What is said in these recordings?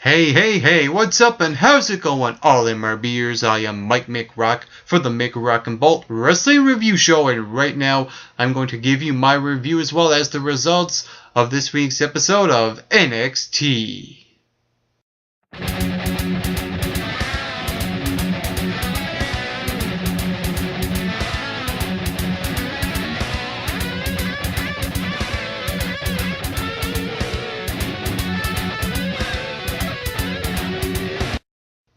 Hey, what's up and how's it going? All in my beers, I am Mike McRock for the McRock and Bolt Wrestling Review Show, and right now I'm going to give you my review as well as the results of this week's episode of NXT.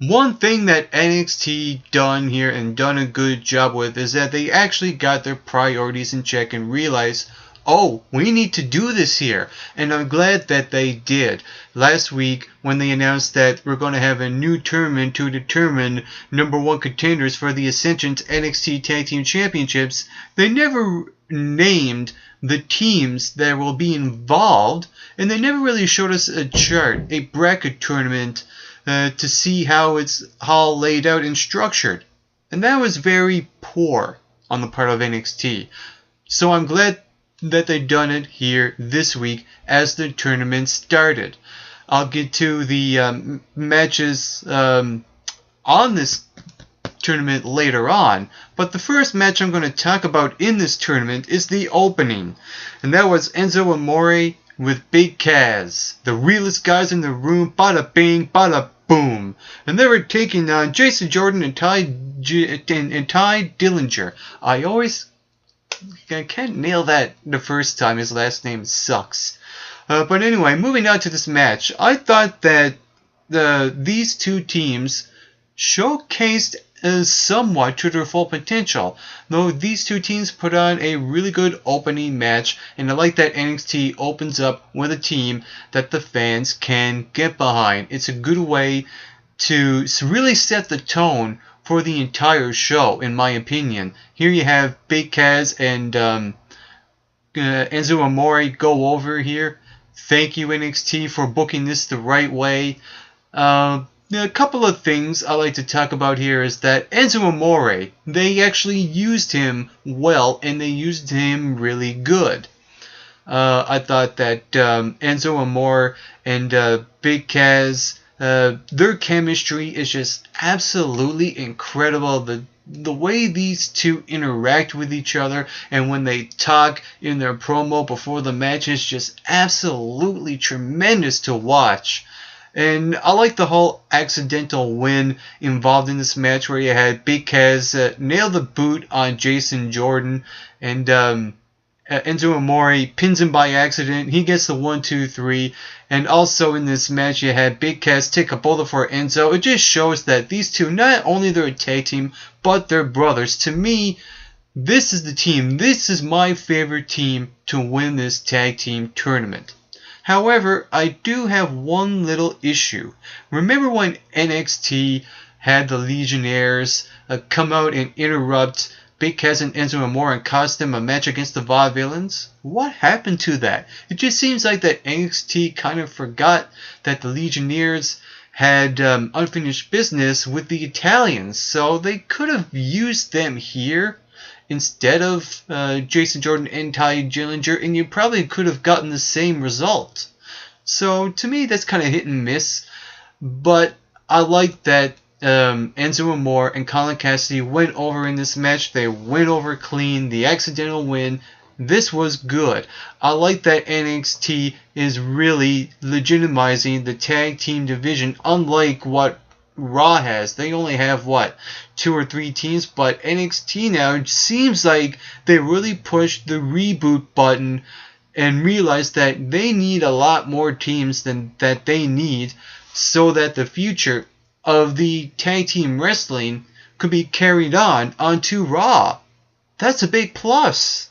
One thing that NXT done here and done a good job with is that they actually got their priorities in check and realized, oh, we need to do this here. And I'm glad that they did. Last week, when they announced that we're going to have a new tournament to determine number one contenders for the Ascension's NXT Tag Team Championships, they never named the teams that will be involved, and they never really showed us a chart, a bracket tournament, to see how it's all laid out and structured. And that was very poor on the part of NXT. So I'm glad that they done it here this week as the tournament started. I'll get to the matches on this tournament later on, but the first match I'm going to talk about in this tournament is the opening, and that was Enzo Amore with Big Cass, the realest guys in the room, bada bing, bada boom. And they were taking on Jason Jordan and Ty Dillinger. I can't nail that the first time. His last name sucks. But anyway, moving on to this match, I thought that these two teams showcased somewhat to their full potential. Though these two teams put on a really good opening match, and I like that NXT opens up with a team that the fans can get behind. It's a good way to really set the tone for the entire show, in my opinion. Here you have Big Cass and Enzo Amore go over here. Thank you, NXT, for booking this the right way. A couple of things I like to talk about here is that Enzo Amore, they actually used him well, and they used him really good. I thought that Enzo Amore and Big Cass, their chemistry is just absolutely incredible. The way these two interact with each other and when they talk in their promo before the match is just absolutely tremendous to watch. And I like the whole accidental win involved in this match where you had Big Cass nail the boot on Jason Jordan, and Enzo Amore pins him by accident. He gets the 1-2-3. And also in this match you had Big Cass take a bullet for Enzo. It just shows that these two, not only they're a tag team, but they're brothers. To me, this is the team. This is my favorite team to win this tag team tournament. However, I do have one little issue. Remember when NXT had the Legionnaires come out and interrupt Big Cass and Enzo Amore and cost them a match against the Vaudevillains? What happened to that? It just seems like that NXT kind of forgot that the Legionnaires had unfinished business with the Italians, so they could have used them here instead of Jason Jordan and Ty Dillinger, and you probably could have gotten the same result. So to me, that's kind of hit and miss. But I like that Enzo Amore and Colin Cassidy went over in this match. They went over clean. The accidental win. This was good. I like that NXT is really legitimizing the tag team division, unlike what Raw has. They only have, 2 or 3 teams, but NXT now seems like they really pushed the reboot button and realized that they need a lot more teams than that they need so that the future of the tag team wrestling could be carried on onto Raw. That's a big plus.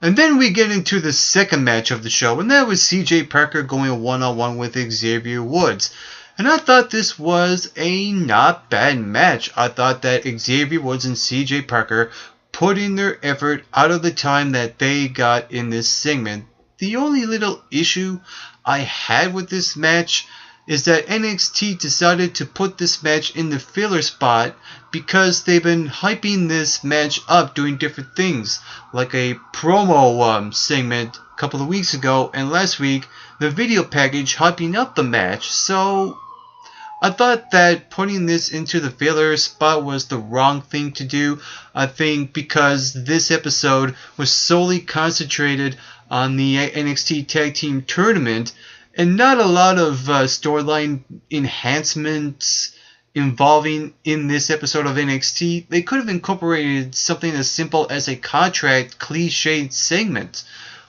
And then we get into the second match of the show, and that was CJ Parker going one-on-one with Xavier Woods. And I thought this was a not bad match. I thought that Xavier Woods and CJ Parker put in their effort out of the time that they got in this segment. The only little issue I had with this match is that NXT decided to put this match in the filler spot because they've been hyping this match up, doing different things, like a promo segment a couple of weeks ago, and last week the video package hyping up the match. So I thought that putting this into the filler spot was the wrong thing to do. I think because this episode was solely concentrated on the NXT Tag Team Tournament and not a lot of storyline enhancements involving in this episode of NXT, they could have incorporated something as simple as a contract cliched segment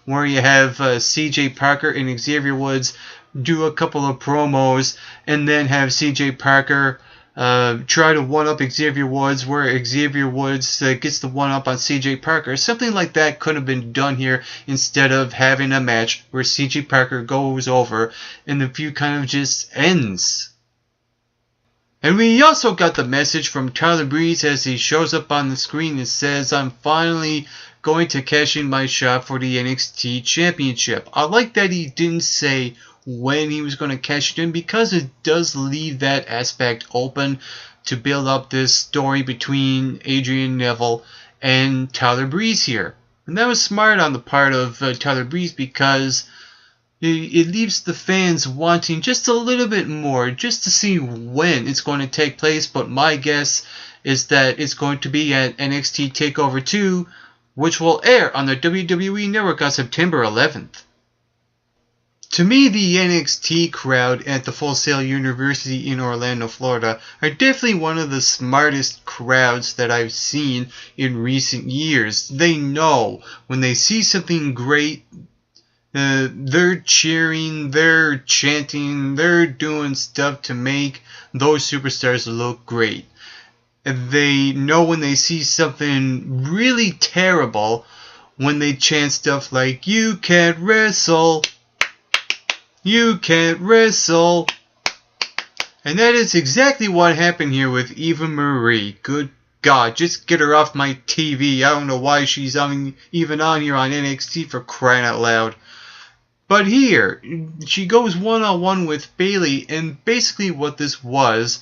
where you have CJ Parker and Xavier Woods do a couple of promos and then have CJ Parker try to one-up Xavier Woods, where Xavier Woods gets the one-up on CJ Parker. Something like that could have been done here instead of having a match where CJ Parker goes over and the feud kind of just ends. And we also got the message from Tyler Breeze as he shows up on the screen and says, "I'm finally going to cash in my shot for the NXT Championship." I like that he didn't say when he was going to cash it in, because it does leave that aspect open to build up this story between Adrian Neville and Tyler Breeze here. And that was smart on the part of Tyler Breeze, because it leaves the fans wanting just a little bit more, just to see when it's going to take place. But my guess is that it's going to be at NXT TakeOver 2, which will air on the WWE Network on September 11th. To me, the NXT crowd at the Full Sail University in Orlando, Florida, are definitely one of the smartest crowds that I've seen in recent years. They know when they see something great, they're cheering, they're chanting, they're doing stuff to make those superstars look great. They know when they see something really terrible, when they chant stuff like, "You can't wrestle, you can't wrestle." And that is exactly what happened here with Eva Marie. Good God, just get her off my TV. I don't know why she's even on here on NXT, for crying out loud. But here, she goes one-on-one with Bayley, and basically what this was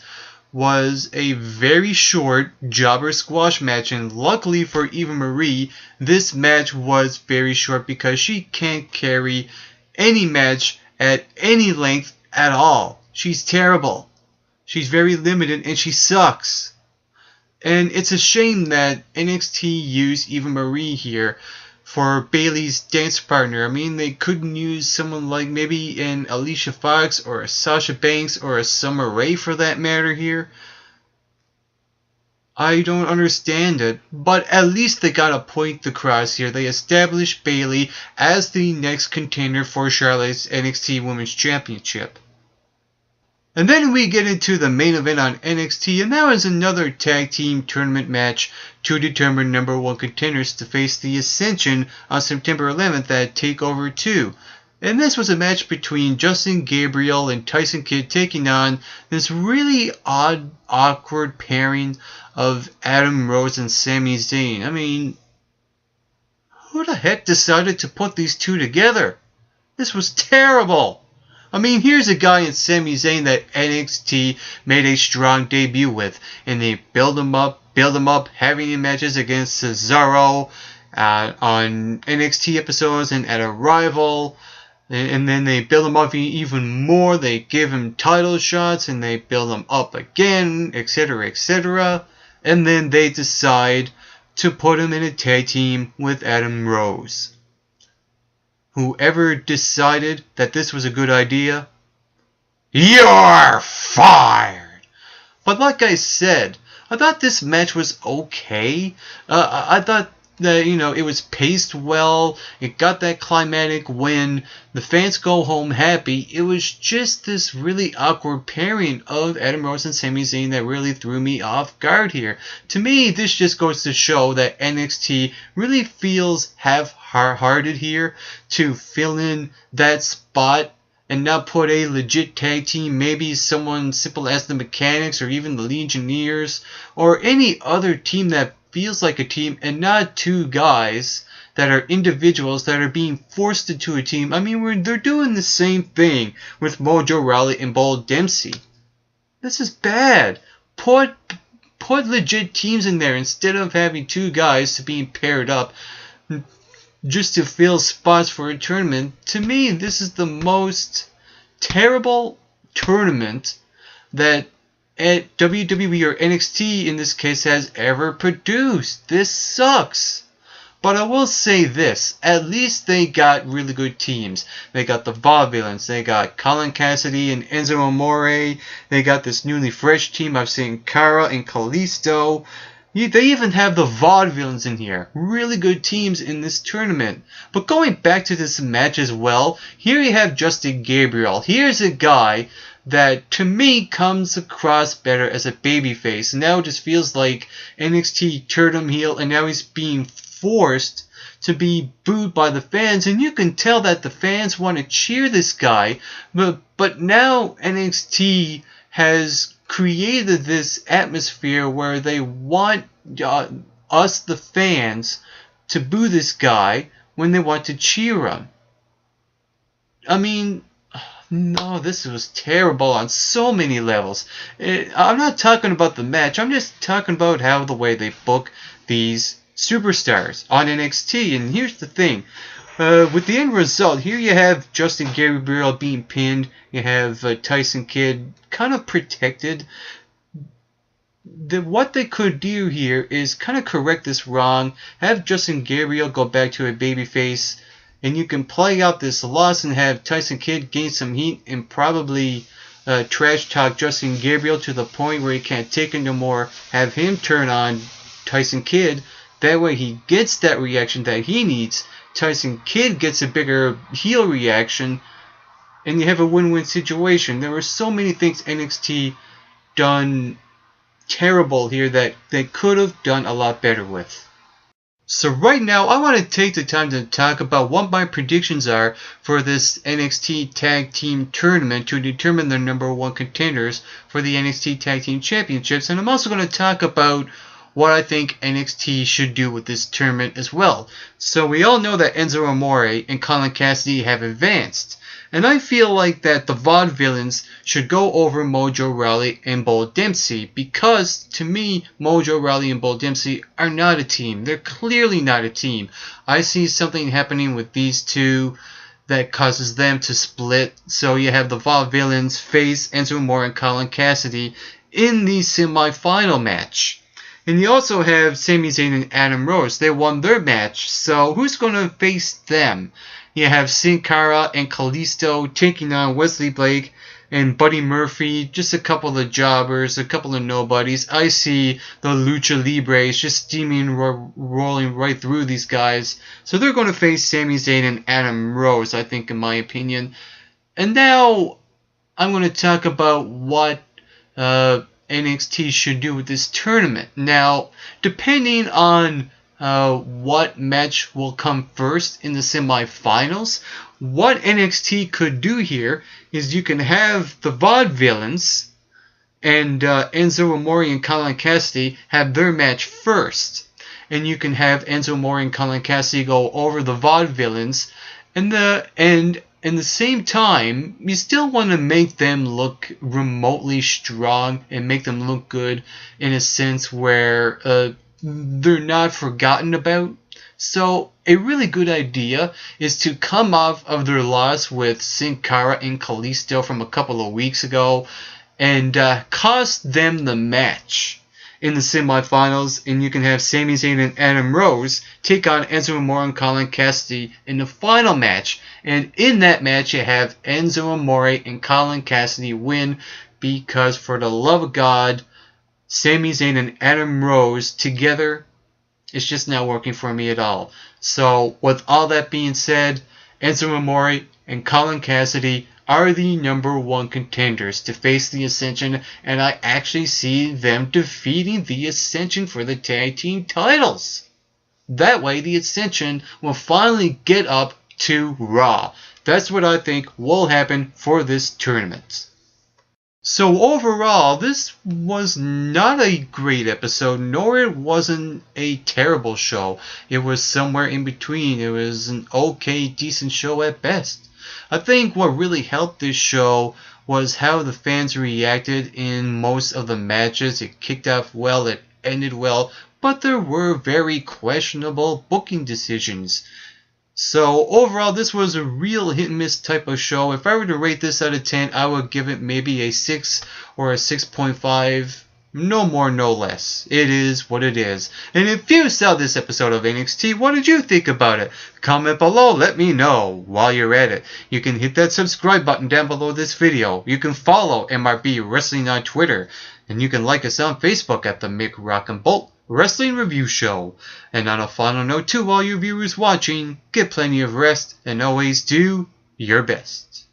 a very short jobber squash match. And luckily for Eva Marie, this match was very short, because she can't carry any match at any length at all. She's terrible. She's very limited, and she sucks. And it's a shame that NXT used Eva Marie here for Bayley's dance partner. I mean, they couldn't use someone like maybe an Alicia Fox or a Sasha Banks or a Summer Rae for that matter here. I don't understand it, but at least they got a point across here. They established Bayley as the next contender for Charlotte's NXT Women's Championship. And then we get into the main event on NXT, and that was another tag team tournament match to determine number one contenders to face the Ascension on September 11th at TakeOver 2. And this was a match between Justin Gabriel and Tyson Kidd, taking on this really odd, awkward pairing of Adam Rose and Sami Zayn. I mean, who the heck decided to put these two together? This was terrible. I mean, here's a guy in Sami Zayn that NXT made a strong debut with, and they build him up, having him matches against Cesaro on NXT episodes and at Arrival. And then they build him up even more. They give him title shots, and they build him up again, etc., etc. And then they decide to put him in a tag team with Adam Rose. Whoever decided that this was a good idea, you're fired. But like I said, I thought this match was okay. I thought that, it was paced well. It got that climatic win. The fans go home happy. It was just this really awkward pairing of Adam Rose and Sami Zayn that really threw me off guard here. To me, this just goes to show that NXT really feels half-hearted here to fill in that spot and not put a legit tag team, maybe someone simple as the Mechanics or even the Legionnaires or any other team that feels like a team, and not two guys that are individuals that are being forced into a team. I mean, they're doing the same thing with Mojo Rawley and Bull Dempsey. This is bad. Put legit teams in there instead of having two guys to being paired up just to fill spots for a tournament. To me, this is the most terrible tournament that at WWE or NXT in this case has ever produced. This sucks. But I will say this, at least they got really good teams. They got the Vaudevillains, they got Colin Cassidy and Enzo Amore, they got this newly fresh team of Sin Cara and Kalisto. They even have the Vaudevillains in here. Really good teams in this tournament. But going back to this match as well, here you have Justin Gabriel. Here's a guy that to me comes across better as a babyface. Now it just feels like NXT turned him heel and now he's being forced to be booed by the fans, and you can tell that the fans want to cheer this guy, but now NXT has created this atmosphere where they want us, the fans, to boo this guy when they want to cheer him. I mean, no, this was terrible on so many levels. I'm not talking about the match, I'm just talking about how the way they book these superstars on NXT. And here's the thing, with the end result, here you have Justin Gabriel being pinned, you have Tyson Kidd kind of protected. What they could do here is kind of correct this wrong, have Justin Gabriel go back to a babyface, and you can play out this loss and have Tyson Kidd gain some heat and probably trash talk Justin Gabriel to the point where he can't take it no more, have him turn on Tyson Kidd. That way he gets that reaction that he needs. Tyson Kidd gets a bigger heel reaction. And you have a win-win situation. There were so many things NXT done terrible here that they could have done a lot better with. So right now, I want to take the time to talk about what my predictions are for this NXT Tag Team Tournament to determine the number one contenders for the NXT Tag Team Championships. And I'm also going to talk about what I think NXT should do with this tournament as well. So we all know that Enzo Amore and Colin Cassidy have advanced. And I feel like that the Vaudevillains should go over Mojo Rawley and Bull Dempsey, because to me, Mojo Rawley and Bull Dempsey are not a team. They're clearly not a team. I see something happening with these two that causes them to split. So you have the Vaudevillains face Enzo Amore and Colin Cassidy in the semi-final match. And you also have Sami Zayn and Adam Rose. They won their match, so who's going to face them? You have Sin Cara and Kalisto taking on Wesley Blake and Buddy Murphy, just a couple of jobbers, a couple of nobodies. I see the Lucha Libres just steaming, rolling right through these guys. So they're going to face Sami Zayn and Adam Rose, I think, in my opinion. And now I'm going to talk about what NXT should do with this tournament. Now, depending on what match will come first in the semifinals, what NXT could do here is you can have the Vaudevillains and Enzo Amore and Colin Cassidy have their match first, and you can have Enzo Amore and Colin Cassidy go over the Vaudevillains, and in the same time, you still want to make them look remotely strong and make them look good in a sense where they're not forgotten about. So a really good idea is to come off of their loss with Sin Cara and Kalisto from a couple of weeks ago and cost them the match in the semifinals, and you can have Sami Zayn and Adam Rose take on Enzo Amore and Colin Cassidy in the final match. And in that match, you have Enzo Amore and Colin Cassidy win, because for the love of God, Sami Zayn and Adam Rose together, it's just not working for me at all. So with all that being said, Enzo Amore and Colin Cassidy are the number one contenders to face the Ascension, and I actually see them defeating the Ascension for the tag team titles. That way the Ascension will finally get up to Raw. That's what I think will happen for this tournament. So overall, this was not a great episode, nor it wasn't a terrible show. It was somewhere in between. It was an okay, decent show at best. I think what really helped this show was how the fans reacted in most of the matches. It kicked off well, it ended well, but there were very questionable booking decisions. So overall, this was a real hit and miss type of show. If I were to rate this out of 10, I would give it maybe a 6 or a 6.5. No more, no less. It is what it is. And if you saw this episode of NXT, what did you think about it? Comment below, let me know. While you're at it, you can hit that subscribe button down below this video. You can follow MRB Wrestling on Twitter. And you can like us on Facebook at the Mick Rock and Bolt Wrestling Review Show. And on a final note to all you viewers watching, get plenty of rest and always do your best.